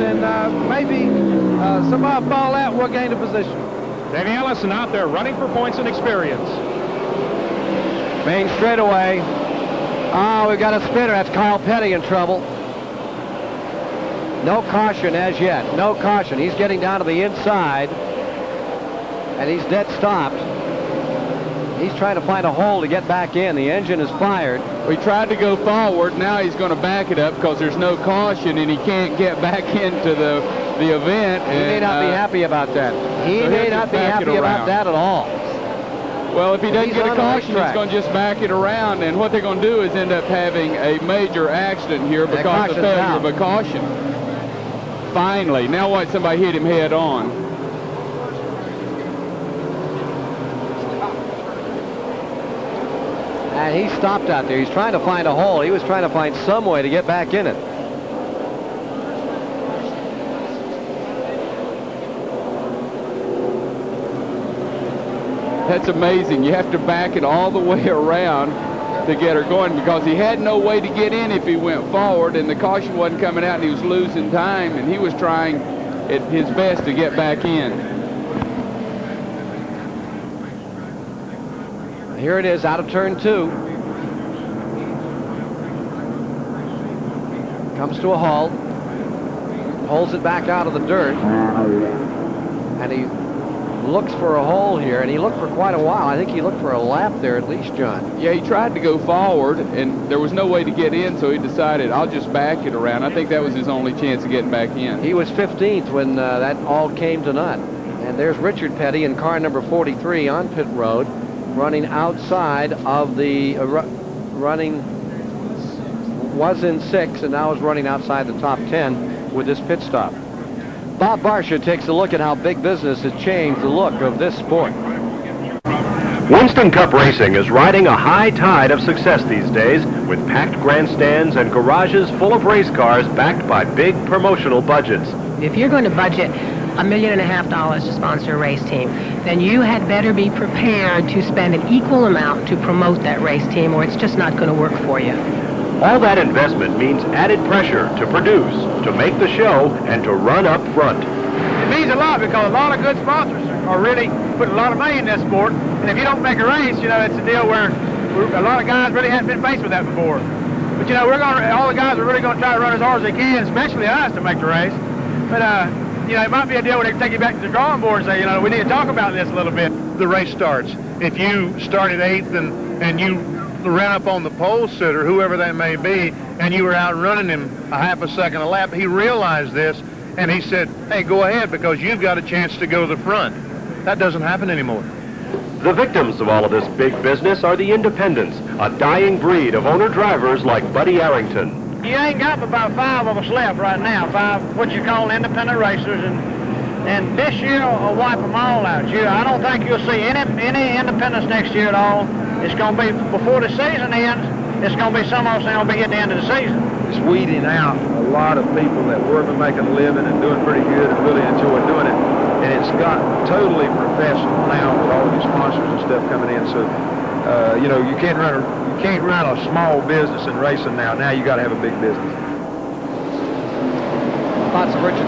and maybe somebody fall out, we'll gain a position. Davey Ellison out there running for points and experience. Main straightaway. Oh, we've got a spinner. That's K.Petty in trouble. No caution as yet. No caution. He's getting down to the inside, and he's dead stopped. He's trying to find a hole to get back in. The engine is fired. We tried to go forward. Now he's going to back it up because there's no caution, and he can't get back into the event. He may not be happy about that. He may not be happy about that at all. Well, if he doesn't get a caution, he's going to just back it around, and what they're going to do is end up having a major accident here because of failure of a caution. Finally, now what? Somebody hit him head on. And he stopped out there. He's trying to find a hole. He was trying to find some way to get back in it. That's amazing. You have to back it all the way around to get her going because he had no way to get in if he went forward, and the caution wasn't coming out, and he was losing time, and he was trying at his best to get back in. Here it is, out of turn 2. Comes to a halt. Pulls it back out of the dirt. And he looks for a hole here, and he looked for quite a while. I think he looked for a lap there at least, John. Yeah, he tried to go forward, and there was no way to get in, so he decided, I'll just back it around. I think that was his only chance of getting back in. He was 15th when that all came to naught. And there's Richard Petty in car number 43 on pit road, running outside of the was in 6th and now is running outside the top 10 with this pit stop. Bob Barsha takes a look at how big business has changed the look of this sport. Winston Cup Racing is riding a high tide of success these days with packed grandstands and garages full of race cars backed by big promotional budgets. If you're going to budget $1.5 million to sponsor a race team, then you had better be prepared to spend an equal amount to promote that race team, or it's just not going to work for you. All that investment means added pressure to produce, to make the show, and to run up front. It means a lot because a lot of good sponsors are really putting a lot of money in this sport. And if you don't make a race, you know, it's a deal where a lot of guys really haven't been faced with that before. But, you know, all the guys are really going to try to run as hard as they can, especially us, to make the race. But, you know, it might be a deal where they can take you back to the drawing board and say, you know, we need to talk about this a little bit. The race starts. If you started 8th and you ran up on the pole sitter, whoever that may be, and you were outrunning him a half a second a lap, he realized this, and he said, hey, go ahead because you've got a chance to go to the front. That doesn't happen anymore. The victims of all of this big business are the independents, a dying breed of owner-drivers like Buddy Arrington. You ain't got about 5 of us left right now, 5 what you call independent racers, and this year will wipe them all out. I don't think you'll see any independents next year at all. It's going to be, before the season ends, it's going to be some of us that will be at the end of the season. It's weeding out a lot of people that were making a living and doing pretty good and really enjoy doing it. And it's got totally professional now with all these sponsors and stuff coming in. So, you know, you can't run a small business in racing now. Now you got to have a big business. Thoughts of Richard